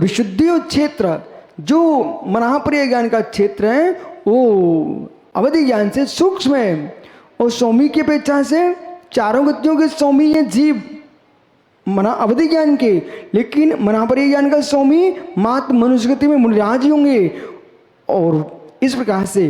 विशुद्धि क्षेत्र जो महाप्रिय ज्ञान का क्षेत्र है वो अवधि ज्ञान से सूक्ष्म है, और स्वामी की अपेक्षा से चारों गतियों के स्वामी है जीव मना अवधि ज्ञान के, लेकिन महाप्रिय ज्ञान का स्वामी मात्र मनुष्य गति में मुनिराज होंगे। और इस प्रकार से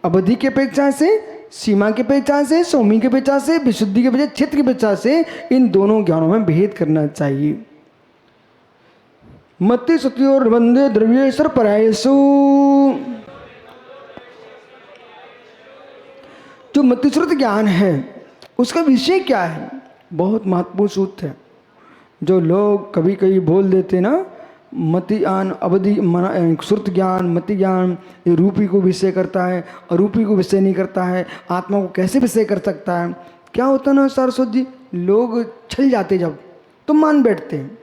अवधि की अपेक्षा से, सीमा की अपेक्षा से, स्वामी की अपेक्षा से, विशुद्धि की अपेक्षा, क्षेत्र की अपेक्षा से इन दोनों ज्ञानों में भेद करना चाहिए। मति श्रुति और वंदे द्रव्येश्वर परायसु, जो मतिश्रुत ज्ञान है उसका विषय क्या है? बहुत महत्वपूर्ण सूत्र है। जो लोग कभी कभी बोल देते ना मति ज्ञान अवधि श्रुत ज्ञान मति ज्ञान ये रूपी को विषय करता है, अरूपी को विषय नहीं करता है, आत्मा को कैसे विषय कर सकता है? क्या होता ना सरस्वती जी, लोग छल जाते जब तो मान बैठते हैं।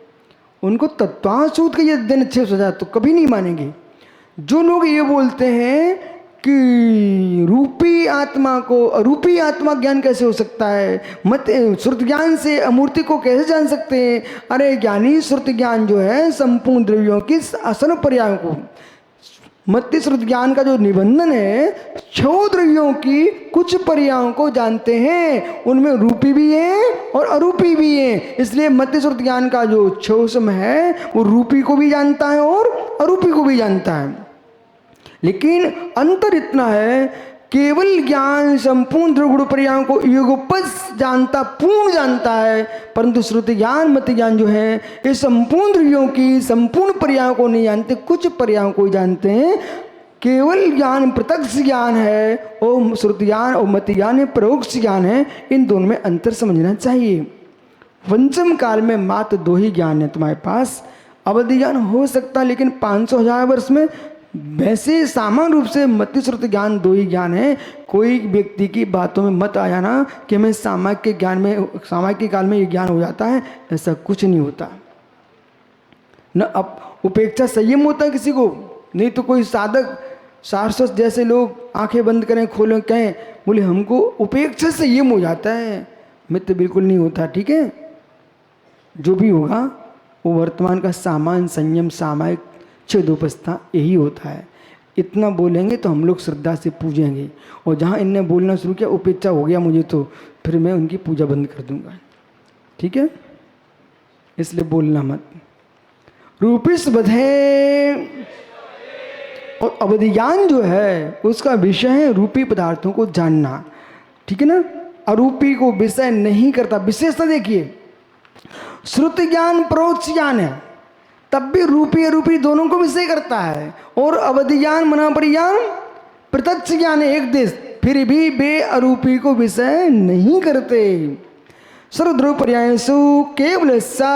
उनको तत्वासूत का ये दिन अच्छे से जाए तो कभी नहीं मानेंगे। जो लोग ये बोलते हैं कि रूपी आत्मा को अरूपी आत्मा ज्ञान कैसे हो सकता है, मत श्रुत ज्ञान से अमूर्ति को कैसे जान सकते हैं? अरे ज्ञानी श्रुत ज्ञान जो है संपूर्ण द्रव्यों की असन पर्यायों को, मत श्रुत ज्ञान का जो निबंधन है छह द्रव्यों की कुछ पर्यायों को जानते हैं, उनमें रूपी भी है और अरूपी भी है। इसलिए मत श्रुत ज्ञान का जो छह है वो रूपी को भी जानता है और अरूपी को भी जानता है। लेकिन अंतर इतना है, केवल ज्ञान संपूर्ण द्रगुण पर्यायों को युगपस जानता, पूर्ण जानता है, परंतु श्रुति ज्ञान मति ज्ञान जो है ये संपूर्ण द्रव्यों की संपूर्ण पर्यायों को नहीं जानते, कुछ पर्यायों को जानते हैं। केवल ज्ञान प्रत्यक्ष ज्ञान है और श्रुति ज्ञान और मति ज्ञान है परोक्ष ज्ञान है। इन दोनों में अंतर समझना चाहिए। पंचम काल में मात्र दो ही ज्ञान है तुम्हारे पास। अवधि ज्ञान हो सकता लेकिन 500,000 वर्ष में वैसे सामान्य रूप से मति श्रुति ज्ञान दो ही ज्ञान है। कोई व्यक्ति की बातों में मत आया ना कि हमें सामायिक के ज्ञान में सामायिक के काल में ये ज्ञान हो जाता है, ऐसा कुछ नहीं होता न। अब उपेक्षा संयम होता है किसी को, नहीं तो कोई साधक सारस्वत जैसे लोग आंखें बंद करें खोलें कहें बोले हमको उपेक्षा संयम हो जाता है, मित्र बिल्कुल नहीं होता। ठीक है, जो भी होगा वो वर्तमान का सामान्य संयम सामायिक छेदोपस्था यही होता है। इतना बोलेंगे तो हम लोग श्रद्धा से पूजेंगे, और जहाँ इनने बोलना शुरू किया उपेक्षा हो गया मुझे तो फिर मैं उनकी पूजा बंद कर दूंगा। ठीक है, इसलिए बोलना मत। रूपिस बधे और अवधि ज्ञान जो है उसका विषय है रूपी पदार्थों को जानना। ठीक है ना, अरूपी को विषय नहीं करता। विशेषता देखिए, श्रुति ज्ञान परोक्ष ज्ञान है तब भी रूपी अरूपी दोनों को विषय करता है, और अवधि ज्ञान मनापरि ज्ञान प्रत्यक्ष ज्ञान है एक देश, फिर भी बे अरूपी को विषय नहीं करते। सर्वद्रव्य पर्यायसु केवल सा,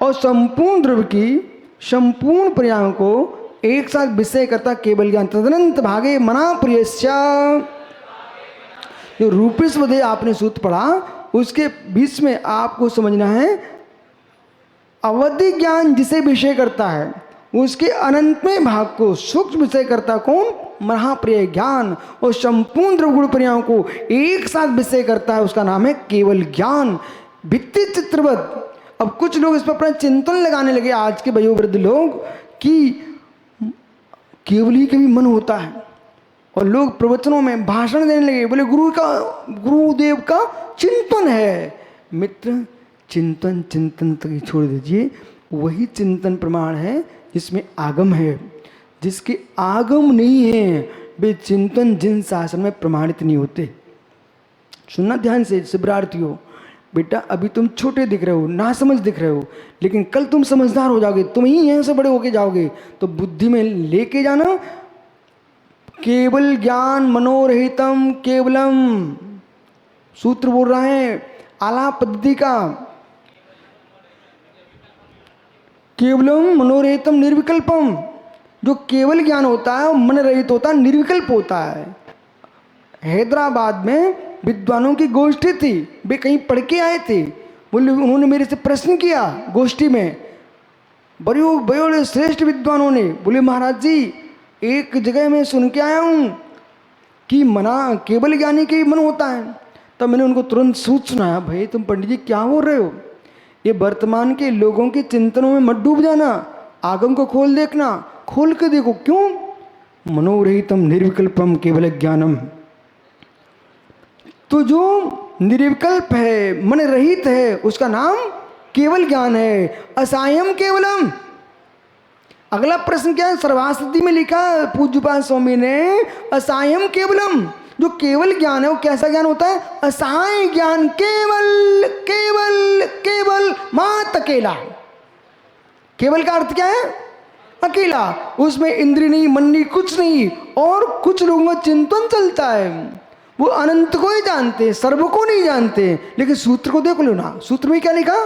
और संपूर्ण द्रव्य की संपूर्ण पर्यायों को एक साथ विषय करता केवल ज्ञान। तदनंत भागे मना प्रियस्या, जो रूपिस वधे आपने सूत्र पढ़ा उसके बीच में आपको समझना है अवधि ज्ञान जिसे विषय करता है उसके अनंतमय भाग को सूक्ष्म विषय करता कौन? महाप्रिय ज्ञान। और संपूर्ण द्रव्यगुण पर्यायों को एक साथ विषय करता है, उसका नाम है केवल ज्ञान। भित्ति चित्रवत। अब कुछ लोग इस पर अपना चिंतन लगाने लगे, आज के वयोवृद्ध लोग, कि केवल ही कभी मन होता है, और लोग प्रवचनों में भाषण देने लगे, बोले गुरुदेव का चिंतन है। मित्र चिंतन चिंतन तक छोड़ दीजिए, वही चिंतन प्रमाण है जिसमें आगम है। जिसके आगम नहीं है वे चिंतन जिन शासन में प्रमाणित नहीं होते। सुनना ध्यान से शिवरार्थियों, बेटा अभी तुम छोटे दिख रहे हो, ना समझ दिख रहे हो, लेकिन कल तुम समझदार हो जाओगे, तुम ही यहाँ से बड़े होके जाओगे, तो बुद्धि में लेके जाना केवल ज्ञान मनोरहितम केवलम। सूत्र बोल रहा है आला पद्धति का, केवलम मनोरहितम निर्विकल्पम। जो केवल ज्ञान होता है वो मन रहित होता है, निर्विकल्प होता है। हैदराबाद में विद्वानों की गोष्ठी थी, वे कहीं पढ़ के आए थे, बोले उन्होंने मेरे से प्रश्न किया गोष्ठी में, बड़े श्रेष्ठ विद्वानों ने, बोले महाराज जी एक जगह मैं सुन के आया हूँ कि मना केवल ज्ञानी के मन होता है। तब मैंने उनको तुरंत सूच सुनाया, भाई तुम पंडित जी क्या बोल रहे हो, ये वर्तमान के लोगों के चिंतनों में मत डूब जाना, आगम को खोल देखना, खोल के देखो। क्यों? मनोरहितम निर्विकल्पम केवल ज्ञानम। तो जो निर्विकल्प है, मन रहित है, उसका नाम केवल ज्ञान है। असायम केवलम। अगला प्रश्न क्या है? सर्वास्ति में लिखा पूज्यपाद स्वामी ने, असायम केवलम। जो केवल ज्ञान है वो कैसा ज्ञान होता है? असहाय ज्ञान। केवल केवल केवल, मात अकेला। केवल का अर्थ क्या है? अकेला। उसमें इंद्रिय नहीं, मन नहीं, कुछ नहीं। और कुछ लोगों का चिंतन चलता है, वो अनंत को ही जानते हैं, सर्व को नहीं जानते। लेकिन सूत्र को देख लो ना, सूत्र में क्या लिखा?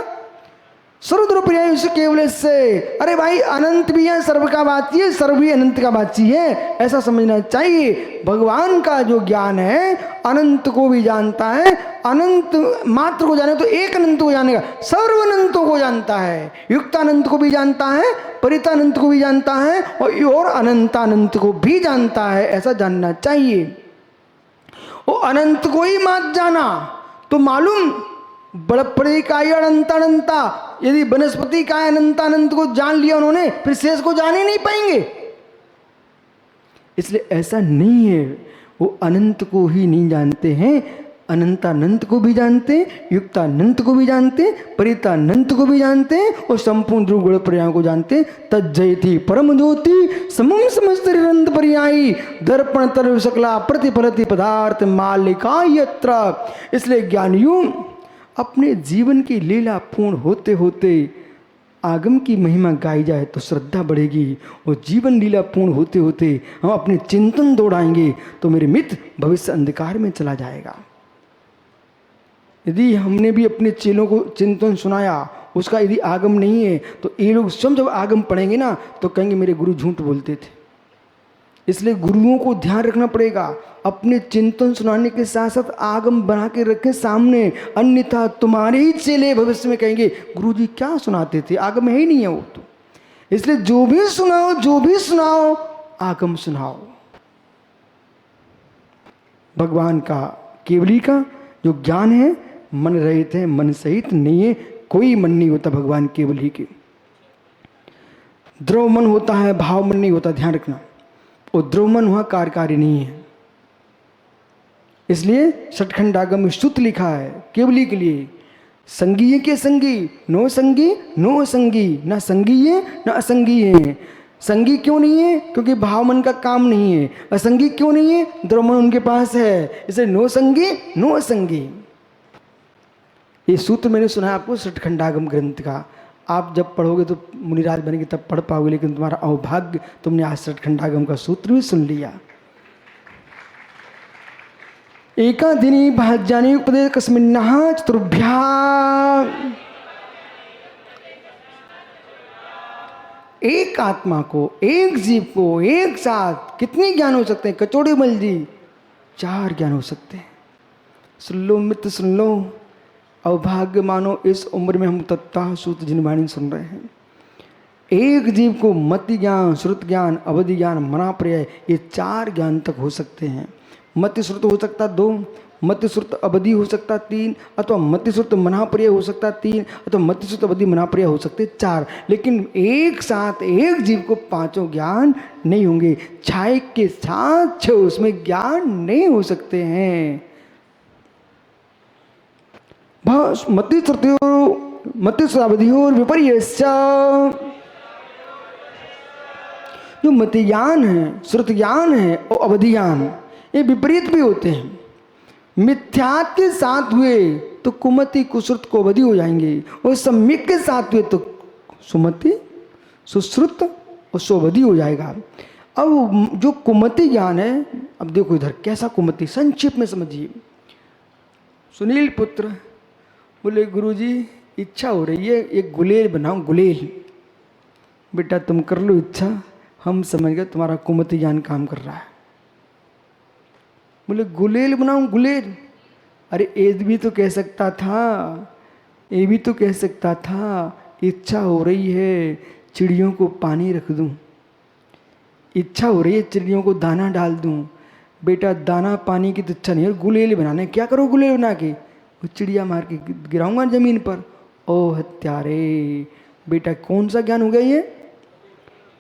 सर्वद्रव्य केवल से। अरे भाई, अनंत भी है, सर्व का वाची है, सर्व भी अनंत का वाची है, ऐसा समझना चाहिए। भगवान का जो ज्ञान है अनंत को भी जानता है, अनंत मात्र को जाने तो एक अनंत को जानेगा, सर्व अनंतों को जानता है, युक्तानंत को भी जानता है, परितानंत को भी जानता है, और अनंतानंत को भी जानता है, ऐसा जानना चाहिए। वो अनंत को ही मत जाना तो मालूम बड़पड़े का ही अनंता। यदि वनस्पति का अनंतानंत को जान लिया उन्होंने, फिर शेष को जान ही नहीं पाएंगे। इसलिए ऐसा नहीं है, वो अनंत को ही नहीं जानते हैं, अनंतानंत को भी जानते, युक्तानंत को भी जानते, परितानंत को भी जानते, और संपूर्ण ध्रुव गुण पर्याय को जानते। तज्जयति परम ज्योति समम समस्त निरंत पर्यायी दर्पण तरव सकला प्रतिफलति पदार्थ मालिका यत्र। इसलिए ज्ञानियों अपने जीवन की लीला पूर्ण होते होते आगम की महिमा गाई जाए तो श्रद्धा बढ़ेगी, और जीवन लीला पूर्ण होते होते हम अपने चिंतन दौड़ाएंगे तो मेरे मित्र भविष्य अंधकार में चला जाएगा। यदि हमने भी अपने चेलों को चिंतन सुनाया, उसका यदि आगम नहीं है, तो ये लोग स्वयं जब आगम पढ़ेंगे ना तो कहेंगे मेरे गुरु झूठ बोलते थे। इसलिए गुरुओं को ध्यान रखना पड़ेगा, अपने चिंतन सुनाने के साथ साथ आगम बना के रखें सामने, अन्यथा तुम्हारे ही चेले भविष्य में कहेंगे गुरुजी क्या सुनाते थे, आगम है ही नहीं है वो तो। इसलिए जो भी सुनाओ आगम सुनाओ। भगवान का केवली का जो ज्ञान है मन रहित है, मन सहित नहीं है, कोई मन नहीं होता भगवान केवली के। द्रव मन होता है, भाव मन नहीं होता, ध्यान रखना। और द्रव मन वहाँ कार्यकारी नहीं है। इसलिए षटखंडागम में स्तुत लिखा है केवली के लिए, संगीय के संगी, नो संगी नो असंगी, ना संगीय ना असंगीय। संगी क्यों नहीं है? क्योंकि भाव मन का काम नहीं है। असंगी क्यों नहीं है? द्रव मन उनके पास है, इसलिए नो संगी नो असंगी। ये सूत्र मैंने सुना है आपको षटखंडागम ग्रंथ का। आप जब पढ़ोगे तो मुनिराज बनेंगे तब पढ़ पाओगे, लेकिन तुम्हारा अवभाग्य तुमने आज षटखंडागम का सूत्र भी सुन लिया। एकादिनी भाज्यानि उपदेश कस्मिन्नः चतुर्भ्या। एक आत्मा को, एक जीव को एक साथ कितने ज्ञान हो सकते हैं? कचौड़ी मल जी 4 ज्ञान हो सकते हैं। सुन लो मित्र, सुन लो, अवभाग्य मानो इस उम्र में हम तत्ता सूत्र जिनवाणी सुन रहे हैं। एक जीव को मति ज्ञान, श्रुत ज्ञान, अवधि ज्ञान, मनाप्रयय, ये 4 ज्ञान तक हो सकते हैं। मति श्रुत हो सकता 2, मति श्रुत अवधि हो सकता 3, अथवा मति श्रुत मनाप्रयय हो सकता 3, अथवा मति श्रुत अवधि मनाप्रयय हो सकते 4। लेकिन एक साथ एक जीव को 5 ज्ञान नहीं होंगे। छाय के साथ 6 उसमें ज्ञान नहीं हो सकते हैं। मति श्रुतावधियोर विपर्यस्य। जो मति ज्ञान है, श्रुत ज्ञान है और अवधि ज्ञान, ये विपरीत भी होते हैं। मिथ्यात् के साथ हुए तो कुमति कुश्रुत को अवधि हो जाएंगे, और सम्यक के साथ हुए तो सुमति सुश्रुत और स्ववधि हो जाएगा। अब जो कुमति ज्ञान है, अब देखो इधर कैसा कुमति, संक्षिप्त में समझिए। सुनील पुत्र बोले गुरुजी इच्छा हो रही है एक गुलेल बनाओ, गुलेल। बेटा तुम कर लो इच्छा, हम समझ गए तुम्हारा कुमति ज्ञान काम कर रहा है। बोले गुलेल बनाऊं, गुलेल? अरे ये भी तो कह सकता था, ये भी तो कह सकता था इच्छा हो रही है चिड़ियों को पानी रख दूं, इच्छा हो रही है चिड़ियों को दाना डाल दूं। बेटा दाना पानी की तो इच्छा नहीं है, गुलेल बनाना है। क्या करो गुलेल बना के? वो चिड़िया मार के गिराऊंगा ज़मीन पर, ओ हत्यारे। बेटा कौन सा ज्ञान हो गया ये?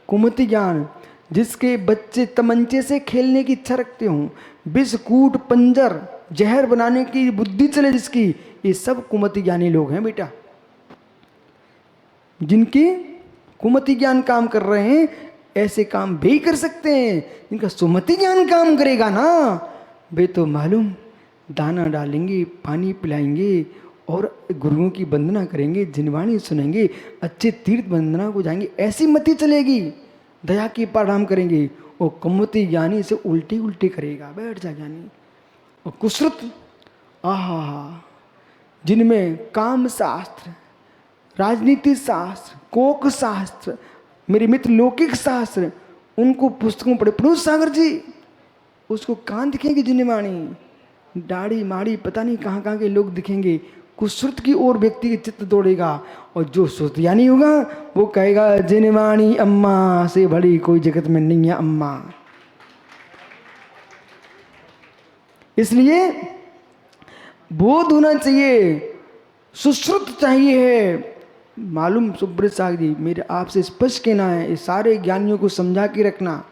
कुमति ज्ञान। जिसके बच्चे तमंचे से खेलने की इच्छा रखते हों, विष कूट पंजर जहर बनाने की बुद्धि चले जिसकी, ये सब कुमति ज्ञानी लोग हैं बेटा। जिनके कुमति ज्ञान काम कर रहे हैं, ऐसे काम वे ही कर सकते हैं। जिनका सुमति ज्ञान काम करेगा ना, वे तो मालूम दाना डालेंगे, पानी पिलाएंगे और गुरुओं की वंदना करेंगे, जिनवाणी सुनेंगे, अच्छे तीर्थ वंदना को जाएंगे, ऐसी मति चलेगी, दया की पाराम करेंगे। और कुमति ज्ञानी से उल्टी उल्टी करेगा, बैठ जा ज्ञानी। और कुश्रुत, आहा, जिनमें काम शास्त्र, राजनीति शास्त्र, कोक शास्त्र, मेरे मित्र लौकिक शास्त्र, उनको पुस्तकों पढ़े। प्रभु सागर जी उसको कहाँ दिखेंगे जिनवाणी, दाढ़ी माड़ी पता नहीं कहाँ कहाँ के लोग दिखेंगे। कुश्रुत की ओर व्यक्ति के चित्त दौड़ेगा। और जो श्रुतियानी होगा वो कहेगा जिनवाणी अम्मा से बड़ी कोई जगत में नहीं है अम्मा। इसलिए बोध होना चाहिए, सुश्रुत चाहिए है। मालूम सुब्रत सागर जी, मेरे आपसे स्पष्ट कहना है, ये सारे ज्ञानियों को समझा के रखना।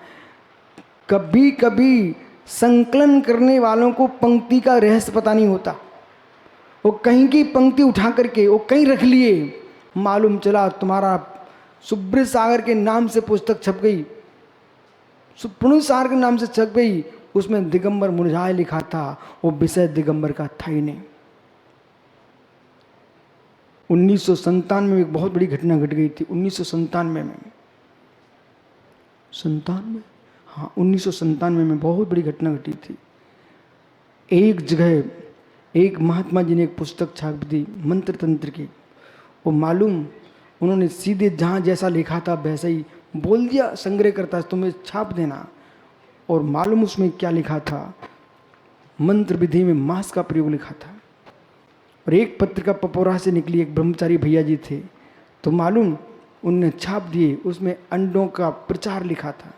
कभी कभी संकलन करने वालों को पंक्ति का रहस्य पता नहीं होता। वो कहीं की पंक्ति उठा करके वो कहीं रख लिए, मालूम चला तुम्हारा सुब्रत सागर के नाम से पुस्तक छप गई, सुब्रत सागर के नाम से छप गई, उसमें दिगंबर मुरझाए लिखा था, वो विषय दिगंबर का था ही नहीं। 1997 में एक बहुत बड़ी घटना घट गई थी। 1997 में 1997 में बहुत बड़ी घटना घटी थी। एक जगह एक महात्मा जी ने एक पुस्तक छाप दी मंत्र तंत्र की। वो मालूम उन्होंने सीधे जहाँ जैसा लिखा था वैसा ही बोल दिया, संग्रह करता तुम्हें छाप देना। और मालूम उसमें क्या लिखा था, मंत्र विधि में मांस का प्रयोग लिखा था। और एक पत्रिका पपोरा से निकली, एक ब्रह्मचारी भैया जी थे, तो मालूम उनने छाप दिए, उसमें अंडों का प्रचार लिखा था।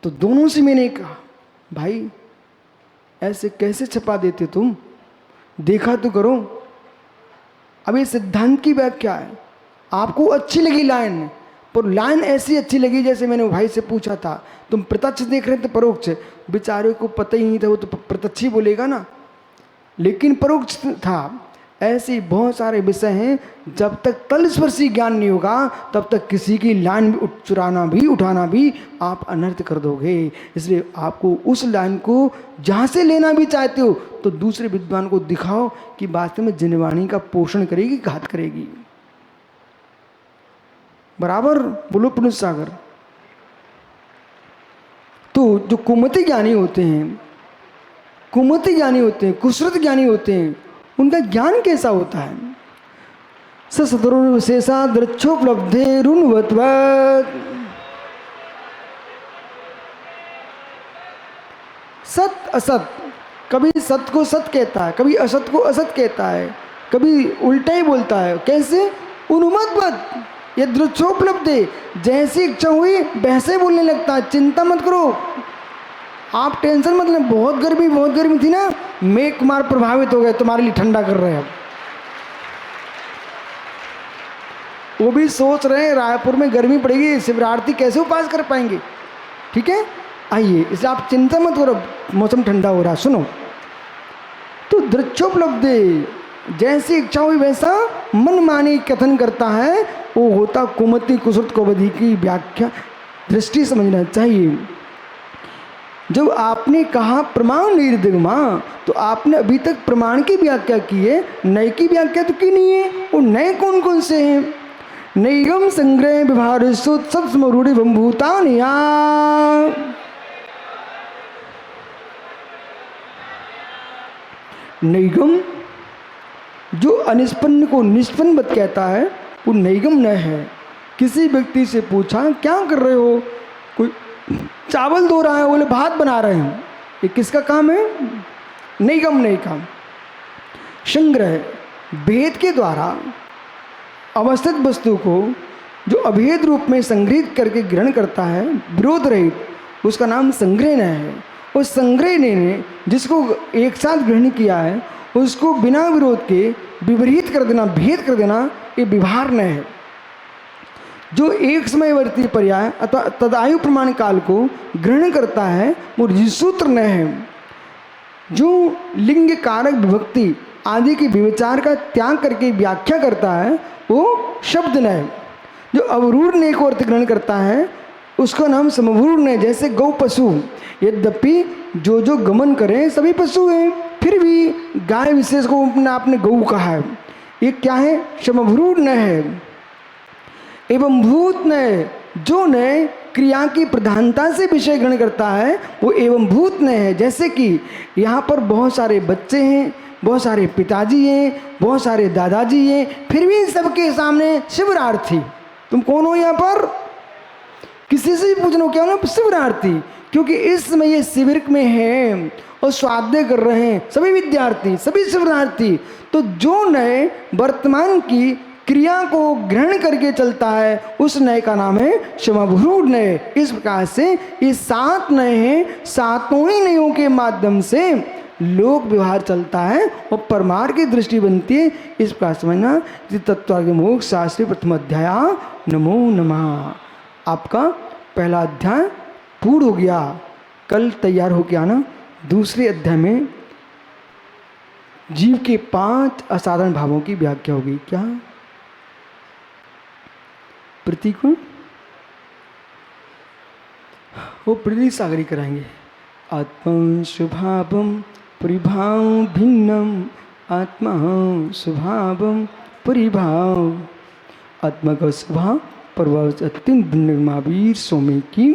तो दोनों से मैंने कहा भाई ऐसे कैसे छपा देते तुम, देखा तो करो। अब ये सिद्धांत की व्याख्या है, आपको अच्छी लगी लाइन, पर लाइन ऐसी अच्छी लगी जैसे मैंने भाई से पूछा था तुम प्रत्यक्ष देख रहे थे परोक्ष, बेचारे को पता ही नहीं था, वो तो प्रत्यक्ष ही बोलेगा ना, लेकिन परोक्ष था। ऐसे बहुत सारे विषय हैं, जब तक तलस्पर्शी ज्ञान नहीं होगा तब तक किसी की लाइन चुराना भी उठाना भी आप अनर्थ कर दोगे। इसलिए आपको उस लाइन को जहाँ से लेना भी चाहते हो तो दूसरे विद्वान को दिखाओ कि वास्तव में जिनवाणी का पोषण करेगी, घात करेगी। बराबर बोलो पुरुष सागर। तो जो कुमति ज्ञानी होते हैं, कुश्रुत ज्ञानी होते हैं, उनका ज्ञान कैसा होता है? सदरुविशेषा दृक्षोपलब्धेरुन्वत्वत्। सत असत, कभी सत को सत कहता है, कभी असत को असत कहता है, कभी उल्टा ही बोलता है। कैसे? उन्मत्वत्, ये दृक्षोपलब्धे, जैसी इच्छा हुई वैसे बोलने लगता है। चिंता मत करो, आप टेंशन मत लें। बहुत गर्मी थी ना, मेघ कुमार प्रभावित हो गए, तुम्हारे लिए ठंडा कर रहे हैं। वो भी सोच रहे हैं रायपुर में गर्मी पड़ेगी, शिवरात्रि कैसे उपास कर पाएंगे। ठीक है, आइए, इसलिए आप चिंता मत करो, मौसम ठंडा हो रहा है। सुनो, तो दृक्षोपलब्धि, जैसी इच्छा हुई वैसा मनमानी कथन करता है, वो होता कुमति कुश्रुत कौमुदी की व्याख्या दृष्टि समझना चाहिए। जब आपने कहा प्रमाण निर्दिगमा, तो आपने अभी तक प्रमाण की व्याख्या की है, नए की व्याख्या तो की नहीं है। वो नए कौन कौन से हैं? नैगम संग्रह व्यवहार सब समरूढ़ भूतानिया। नैगम जो अनिष्पन्न को निष्पन्न बत कहता है, वो नैगम न है। किसी व्यक्ति से पूछा क्या कर रहे हो, कोई चावल धो रहा है, बोले भात बना रहे हैं, ये किसका काम है? नैगम नहीं काम। संग्रह, भेद के द्वारा अवस्थित वस्तु को जो अभेद रूप में संग्रहित करके ग्रहण करता है, विरोध रहित, उसका नाम संग्रह न है। उस संग्रह ने जिसको एक साथ ग्रहण किया है उसको बिना विरोध के विपरीत कर देना, भेद कर देना, ये विभार न है। जो एक समयवर्ती पर्याय अथवा तदायु प्रमाण काल को ग्रहण करता है वो ऋजसूत्र न है। जो लिंग कारक विभक्ति आदि के विचार का त्याग करके व्याख्या करता है वो शब्द न है। जो अवरूढ़ ने को अर्थ ग्रहण करता है उसका नाम समवरूढ़ न है। जैसे गौ पशु, यद्यपि जो गमन करें सभी पशु हैं, फिर भी गाय विशेष को आपने गौ कहा है, ये क्या है? समवरूढ़ न है। एवं भूत न, जो न क्रिया की प्रधानता से विषय ग्रहण करता है वो एवं भूत न है। जैसे कि यहाँ पर बहुत सारे बच्चे हैं, बहुत सारे पिताजी हैं, बहुत सारे दादाजी हैं, फिर भी सबके सामने शिवरार्थी। तुम कौन हो? यहाँ पर किसी से भी पूछना क्या हो ना, शिवरार्थी। क्योंकि इस समय ये शिविर में हैं और स्वाध्याय कर रहे हैं सभी विद्यार्थी, सभी शिवरार्थी। तो जो नए वर्तमान की क्रिया को ग्रहण करके चलता है उस नए का नाम है समवरूढ़ नए। इस प्रकार से ये 7 नए हैं, सातों ही नयों के माध्यम से लोक व्यवहार चलता है और परमार्थ की दृष्टि बनती है। इस प्रकार समझना। तत्त्वार्थ मोक्ष शास्त्री प्रथम अध्याय नमो नमः। आपका पहला अध्याय पूर्ण हो गया। कल तैयार हो के आना। दूसरे अध्याय में जीव के 5 असाधारण भावों की व्याख्या होगी। क्या? प्रतिकोण वो प्रति सागरी कराएंगे। आत्मा स्वभावम परिभाव भिन्नम, आत्मा स्वभावम परिभाव। आत्मा का स्वभाव प्रभाव से अत्यंत भिन्न महावीर स्वामी की